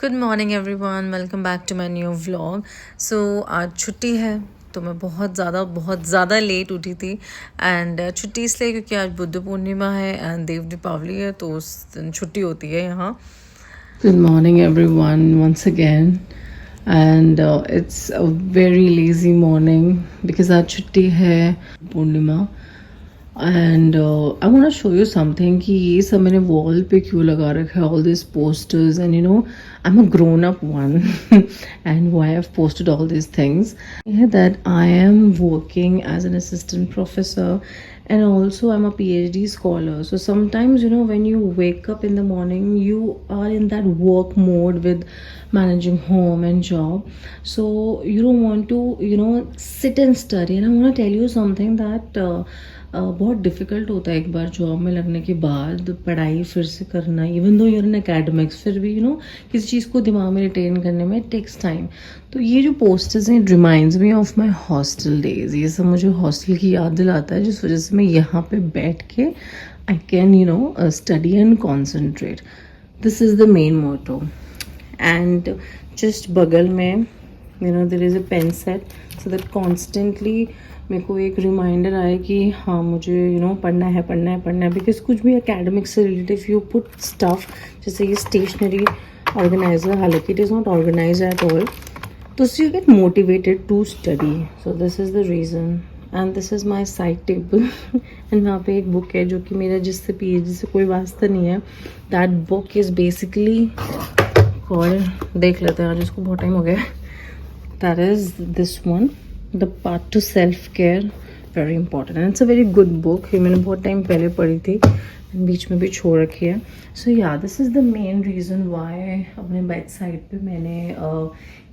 Good morning everyone, welcome back to my new vlog. So आज छुट्टी है तो मैं बहुत ज़्यादा लेट उठी थी। एंड छुट्टी इसलिए क्योंकि आज बुद्ध पूर्णिमा है एंड देव दीपावली है, तो उस दिन छुट्टी होती है यहाँ। Good morning, everyone, once again. And it's a very lazy morning because our chutti hai Purnima. And I want to show you something कि ये सब मैंने wall पे क्यों लगा रखा है, all these posters, and I'm a grown up one and why I've posted all these things that I am working as an assistant professor and also I'm a PhD scholar. So sometimes when you wake up in the morning you are in that work mode with managing home and job, so you don't want to sit and study. And I want to tell you something that बहुत difficult होता है एक बार job में लगने के बाद पढ़ाई फिर से करना, even though you're in academics, फिर भी किसी चीज़ को दिमाग में रिटेन करने में टेक्स टाइम। तो ये जो पोस्टर्स हैं reminds me of my hostel days. ये सब मुझे हॉस्टल की याद दिलाता है, जिस वजह से मैं यहाँ पे बैठ के I can study and concentrate. This is the main motto. And just बगल में there is a pen set so that constantly मेरे को एक रिमाइंडर आए कि हाँ मुझे पढ़ना है बिकॉज कुछ भी एकेडमिक से रिलेटेड यू पुट स्टफ, जैसे ये स्टेशनरी ऑर्गेनाइजर, हालांकि it is not organise at all, तो you get motivated to study. So this is the reason and this is my side table. And वहाँ पे एक बुक है जो कि मेरा जिससे PhD से कोई वास्ता नहीं है। That book is basically called, देख लेते हैं आज, इसको बहुत टाइम हो गया। That is this one, The Path to Self-Care, very important and it's a very good book। ये मैंने बहुत टाइम पहले पढ़ी थी, बीच में भी छोड़ रखी है। So yeah, this is the main reason why अपने बेड साइड पे मैंने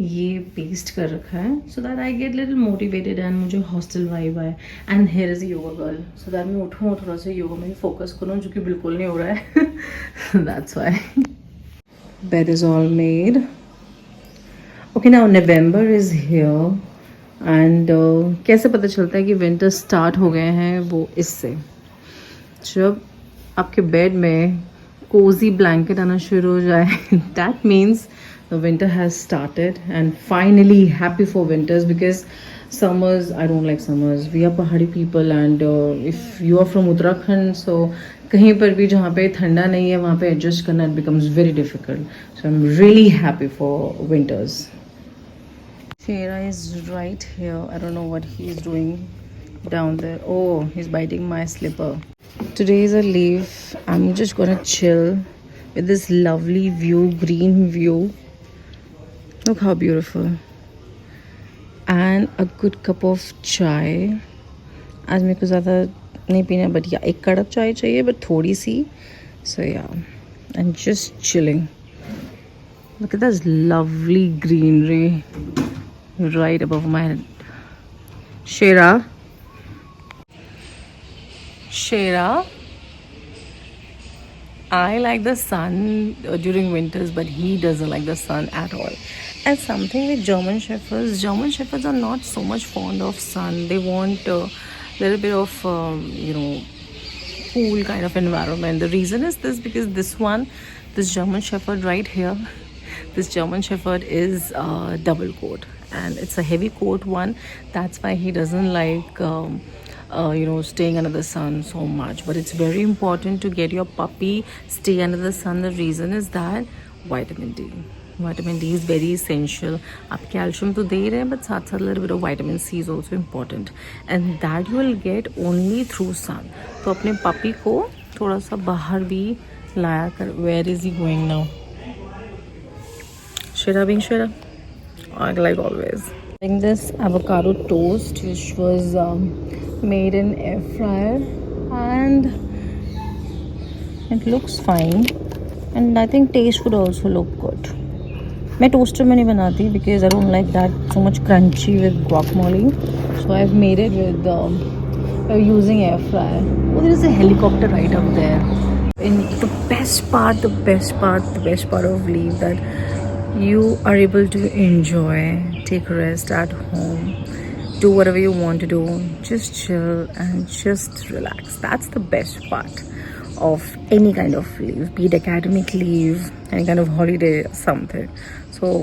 ये पेस्ट कर रखा है, so that I get little motivated and मुझे हॉस्टल वाइब आए। And here is a yoga girl, so that मैं उठूँ और थोड़ा सा योगा में फोकस करूँ, जो कि बिल्कुल नहीं हो रहा है। That's why bed is all made। Okay, now November is here and कैसे पता चलता है कि विंटर स्टार्ट हो गए हैं? वो इससे, जब आपके बेड में कोजी ब्लैंकेट आना शुरू हो जाए, that means the winter has started. And finally happy for winters because summers, I don't like summers. We are पहाड़ी people and if you are from Uttarakhand, so कहीं पर भी जहाँ पे ठंडा नहीं है वहाँ पे एडजस्ट करना it becomes very difficult. So I am really happy for winters. Shera is right here. I don't know what he's doing down there. Oh, he's biting my slipper. Today is a leave. I'm just gonna chill with this lovely view, green view. Look how beautiful. And a good cup of chai. आज मेरे को ज़्यादा नहीं पीना, but yeah, एक कड़क चाय चाहिए, but थोड़ी सी. So yeah, and just chilling. Look at this lovely greenery right above my head. Shera, I like the sun during winters, but he doesn't like the sun at all. And something with German Shepherds are not so much fond of sun. They want a little bit of cool kind of environment. The reason is this, because this German Shepherd right here, this German Shepherd is double coat and it's a heavy coat one. That's why he doesn't like staying under the sun so much. But it's very important to get your puppy stay under the sun. The reason is that vitamin D is very essential. आप calcium तो दे रहे हैं, but साथ साथ little bit of vitamin C is also important, and that you will get only through sun. तो अपने puppy को थोड़ा सा बाहर भी लाया कर। Where is he going now? Shera being Shera, like always. This avocado toast, which was made in air fryer, and it looks fine, and I think taste would also look good. मैं toaster में नहीं बनाती because I don't like that so much crunchy with guacamole, so I've made it with using air fryer. Oh, there is a helicopter right up there. And the best part of leave, that you are able to enjoy, take rest at home, do whatever you want to do, just chill and just relax. That's the best part of any kind of leave, be it academic leave, any kind of holiday, something. So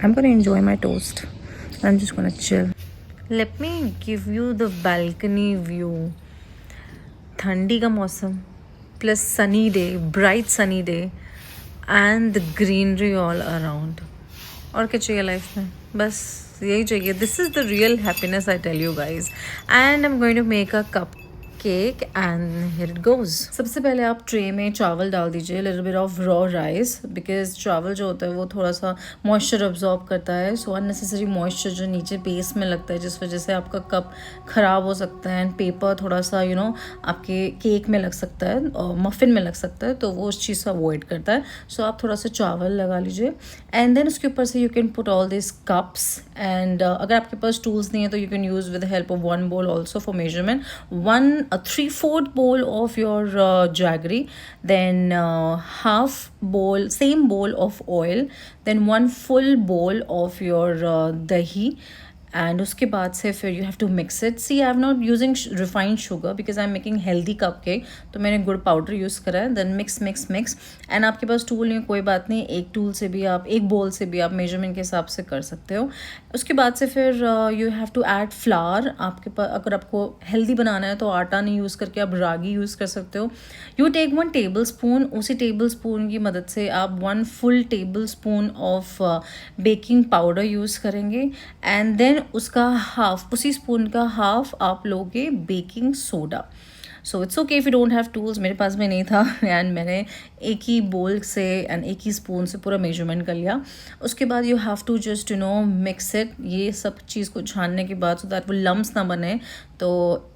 I'm gonna enjoy my toast. I'm just gonna chill. Let me give you the balcony view. ठंडी का मौसम plus sunny day, bright sunny day and the greenery all around. और क्या चाहिए life में? बस यही चाहिए. This is the real happiness I tell you guys. And I am going to make a cupcake and here it goes. सबसे पहले आप ट्रे में चावल डाल दीजिए, little bit of raw rice, because चावल जो होता है वो थोड़ा सा मॉइस्चर अब्जॉर्ब करता है. सो अननेसेसरी मॉइस्चर जो नीचे बेस में लगता है, जिस वजह से आपका कप ख़राब हो सकता है एंड पेपर थोड़ा सा आपके केक में लग सकता है और मफ़िन में लग सकता है, तो वो उस चीज़ से अवॉइड करता है. सो आप थोड़ा सा चावल लगा लीजिए एंड देन उसके ऊपर से you can put all this cups. And अगर आपके पास टूल्स नहीं है तो you can use with the help of one bowl also for measurement. a 3/4 bowl of your jaggery, then half bowl, same bowl of oil, then 1 full bowl of your dahi. And उसके बाद से फिर you have to mix it. See, I am not using refined sugar because I am making healthy cupcake. तो मैंने गुड़ powder use करा है. Then mix. And आपके पास टूल नहीं, कोई बात नहीं, एक टूल से भी आप, एक बोल से भी आप मेजरमेंट के हिसाब से कर सकते हो. उसके बाद से फिर you have to add flour. आपके पास अगर आपको हेल्दी बनाना है तो आटा नहीं यूज़ करके आप रागी यूज़ कर सकते हो. You take 1 tablespoon. उसी टेबल स्पून की मदद से आप 1 full tablespoon of baking powder use करेंगे. एंड देन उसका हाफ, उसी स्पून का हाफ आप लोगे baking soda. So it's okay if you don't have tools. मेरे पास में नहीं था एंड मैंने एक ही बोल से एंड एक ही स्पून से पूरा मेजरमेंट कर लिया. उसके बाद you have to just mix it. ये सब चीज़ को छानने के बाद सो दैट वो लम्स ना बने. तो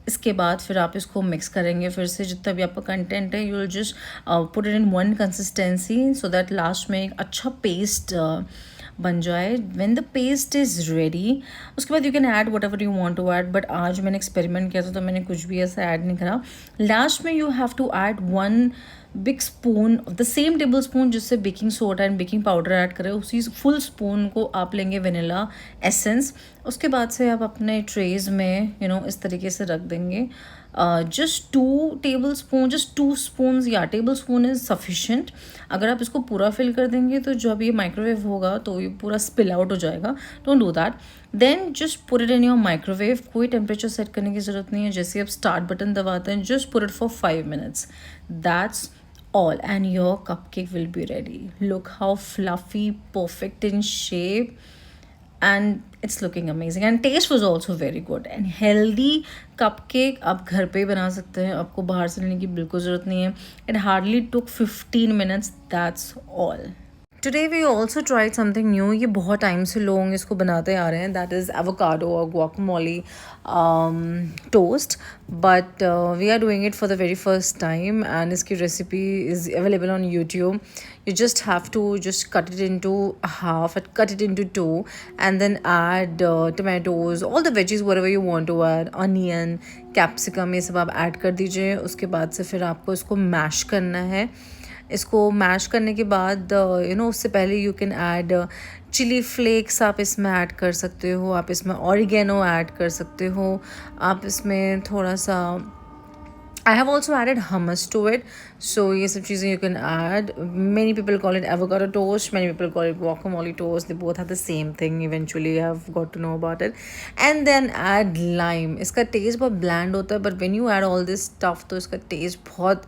इसके बाद फिर आप इसको मिक्स करेंगे फिर से, जितना भी आपका कंटेंट है you will just put it in one consistency so that last में एक अच्छा पेस्ट बन जाए. When the paste is ready, उसके बाद you can add whatever you want to add. But आज मैंने एक्सपेरिमेंट किया था तो मैंने कुछ भी ऐसा ऐड नहीं करा. लास्ट में you have to add 1 big spoon of the same tablespoon जिससे baking soda and baking powder add करें, उसी फुल स्पून को आप लेंगे वेनिला एसेंस. उसके बाद से आप अपने ट्रेज में इस तरीके से रख देंगे. Just 2 table spoon, just 2 spoons या टेबल स्पून इज़ सफिशेंट. अगर आप इसको पूरा फिल कर देंगे तो जब ये माइक्रोवेव होगा तो ये पूरा स्पिल आउट हो जाएगा. Don't do that. Then just put it in your microwave. कोई टेम्परेचर सेट करने की ज़रूरत नहीं है. जैसे आप स्टार्ट बटन दबाते हैं, just put it for 5 minutes. That's all and your cupcake will be ready. Look how fluffy, perfect in shape, and it's looking amazing and taste was also very good and healthy. cupcake आप घर पे ही बना सकते हैं, आपको बाहर से लेने की बिल्कुल ज़रूरत नहीं है. It hardly took 15 minutes, that's all. Today we also tried something new. ये बहुत टाइम से लोग इसको बनाते आ रहे हैं. दैट इज़ एवोकाडो और guacamole toast. But we are doing it for the very first time and इसकी recipe is available on YouTube. You just have to just cut it into half, cut it into 2, and then add tomatoes, all the veggies whatever you want to add, onion, capsicum, ये सब आप add कर दीजिए. उसके बाद से फिर आपको इसको मैश करना है. इसको मैश करने के बाद उससे पहले you can add chilli flakes. आप इसमें ऐड कर सकते हो. आप इसमें ऑरिगेनो ऐड कर सकते हो. आप इसमें थोड़ा सा I have also added hummus to it. So ये सब चीज़ें you can add. Many people call it avocado toast. Many people call it guacamole toast. They both have the same thing. Eventually I've got to know about it. And then add lime. इसका taste बहुत bland होता है, but when you add all this stuff तो इसका taste बहुत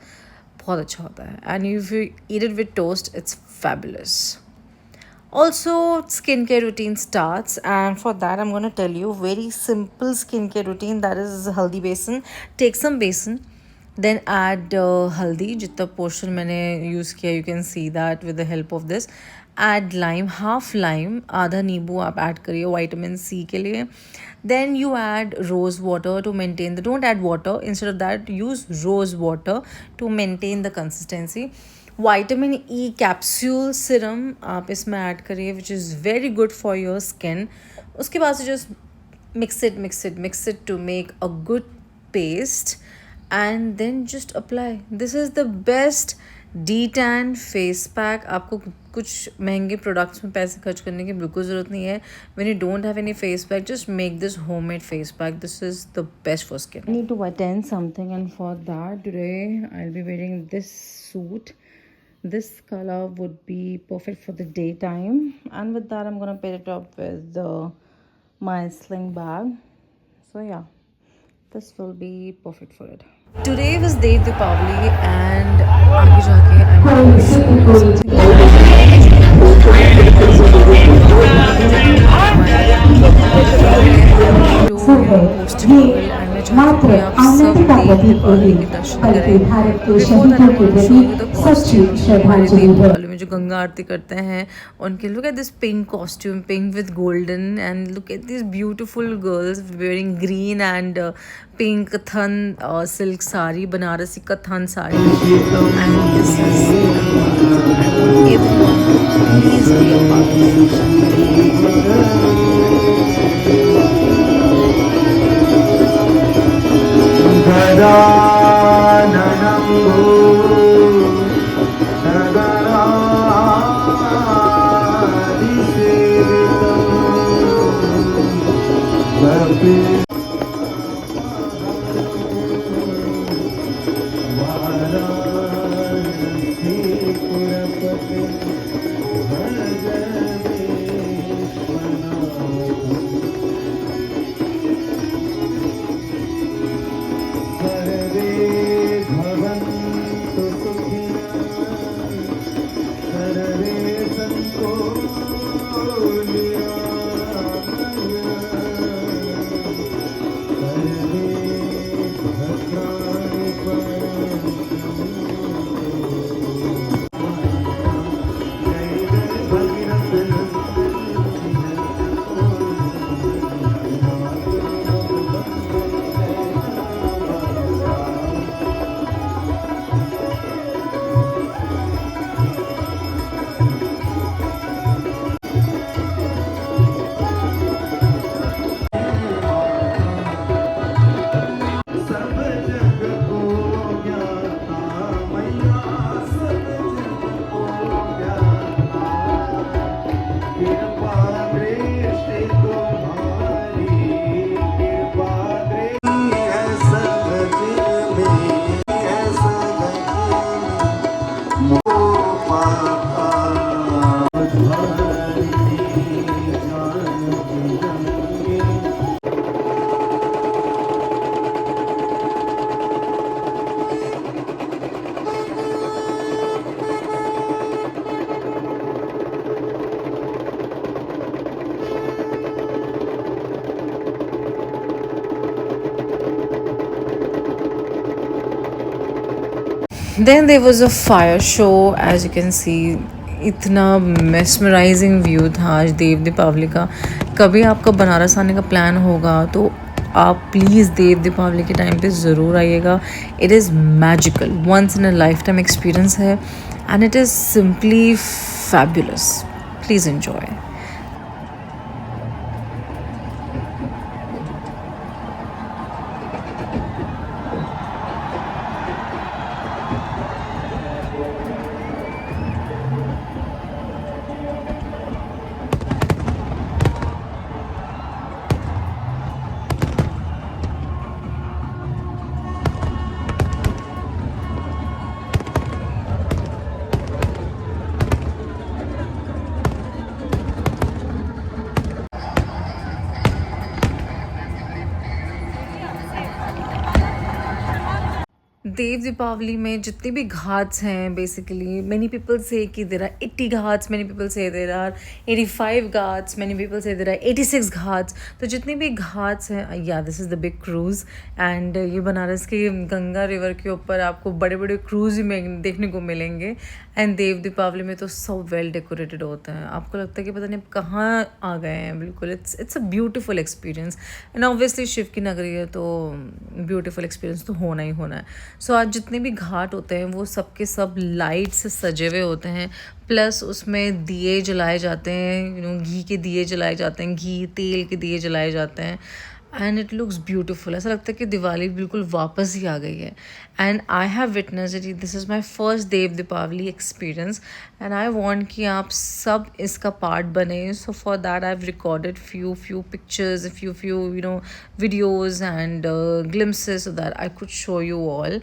बहुत अच्छा होता है. And if you eat it with toast, it's fabulous. Also, skincare routine starts, and for that I'm going to tell you very simple skincare routine, that is haldi besan. Take some besan, then add haldi, जितना portion मैंने use किया, you can see that with the help of this. Add lime, half lime, आधा नींबू आप add करिए vitamin C के लिए. Then you add rose water to maintain the, don't add water, instead of that use rose water to maintain the consistency. Vitamin E capsule serum आप इसमें add करिए, which is very good for your skin. उसके बाद से just mix it to make a good paste and then just apply. This is the best D tan face pack. आपको कुछ महंगे products में पैसे खर्च करने की बिल्कुल ज़रूरत नहीं है। When you don't have any face pack, just make this homemade face pack, this is the best for skin. I need to attend something and for that today I will be wearing this suit. This color would be perfect for the daytime, and with that I'm gonna pair it up with my sling bag. So yeah, this will be perfect for it. Today was Dev Deepavali, and आगे जाके I'm going to show you मात्र आनंद काकती एवं बल्कि भारत के शहीदों के प्रति सच्ची श्रद्धांजलि में जो गंगा आरती करते हैं उनके, look at this pink costume, pink with golden, and look at this beautiful girls wearing green and pink कथन सिल्क साड़ी, बनारसी कथन sari, and this is everyone please be a part of Then there was a fire show, as you can see. इतना mesmerizing view था आज देव दीपावली का. कभी आपका बनारस आने का प्लान होगा तो आप प्लीज़ देव दीपावली के टाइम पे ज़रूर आइएगा. It is magical, once in a lifetime experience है, and it is simply fabulous. Please enjoy. Dev Deepawali में जितने भी घाट्स हैं, बेसिकली मैनी पीपल से कि there are 80 ghats, many people say there are 85 ghats, many people say there are 86 Ghats. तो जितने भी घाट्स हैं, या this is the big cruise. एंड ये बनारस के गंगा रिवर के ऊपर आपको बड़े बड़े क्रूज़ में देखने को मिलेंगे. एंड देव दीपावली में तो सब वेल डेकोरेटेड होता है, आपको लगता है कि पता नहीं आप कहाँ आ गए हैं. बिल्कुल it's a beautiful experience. And obviously Shiv की नगरी है तो ब्यूटीफुल एक्सपीरियंस तो होना ही होना है. सो आज जितने भी घाट होते हैं वो सब के सब लाइट से सजे हुए होते हैं, प्लस उसमें दिए जलाए जाते हैं, घी के दिए जलाए जाते हैं, घी तेल के दिए जलाए जाते हैं. And it looks beautiful. ऐसा लगता है कि दिवाली बिल्कुल वापस ही आ गई है. And I have witness it. This is my first Dev Deepawali experience and I want कि आप सब इसका पार्ट बने. So for that I have recorded few pictures, few videos and glimpses so that I could show you all.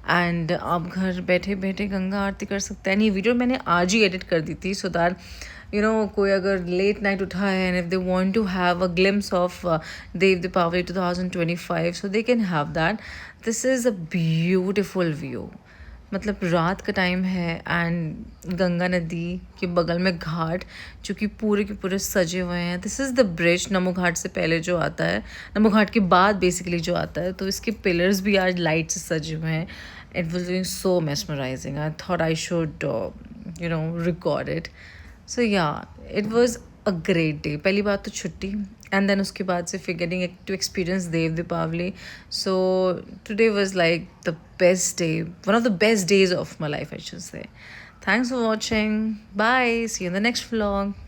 And आप घर बैठे बैठे गंगा आरती कर सकते हैं. ये वीडियो मैंने आज ही एडिट कर दी थी सो दैट कोई अगर लेट नाइट उठा है and if they want to have a glimpse of Dev Deepawali 2025 so they can have that. This is a beautiful view. मतलब रात का टाइम है एंड गंगा नदी के बगल में घाट जो कि पूरे के पूरे सजे हुए हैं. This is the bridge Namo Ghat से पहले जो आता है, नमो घाट के बाद बेसिकली जो आता है. तो इसके पिलर्स भी आज लाइट से सजे हुए हैं. It was doing so mesmerising. I thought I should record it. So yeah it was a great day. पहली बात तो छुट्टी एंड देन उसके बाद से फिर getting to experience Dev Deepawali. So today was like the best day, one of the best days of my life I should say. Thanks for watching. Bye. See you in the next vlog.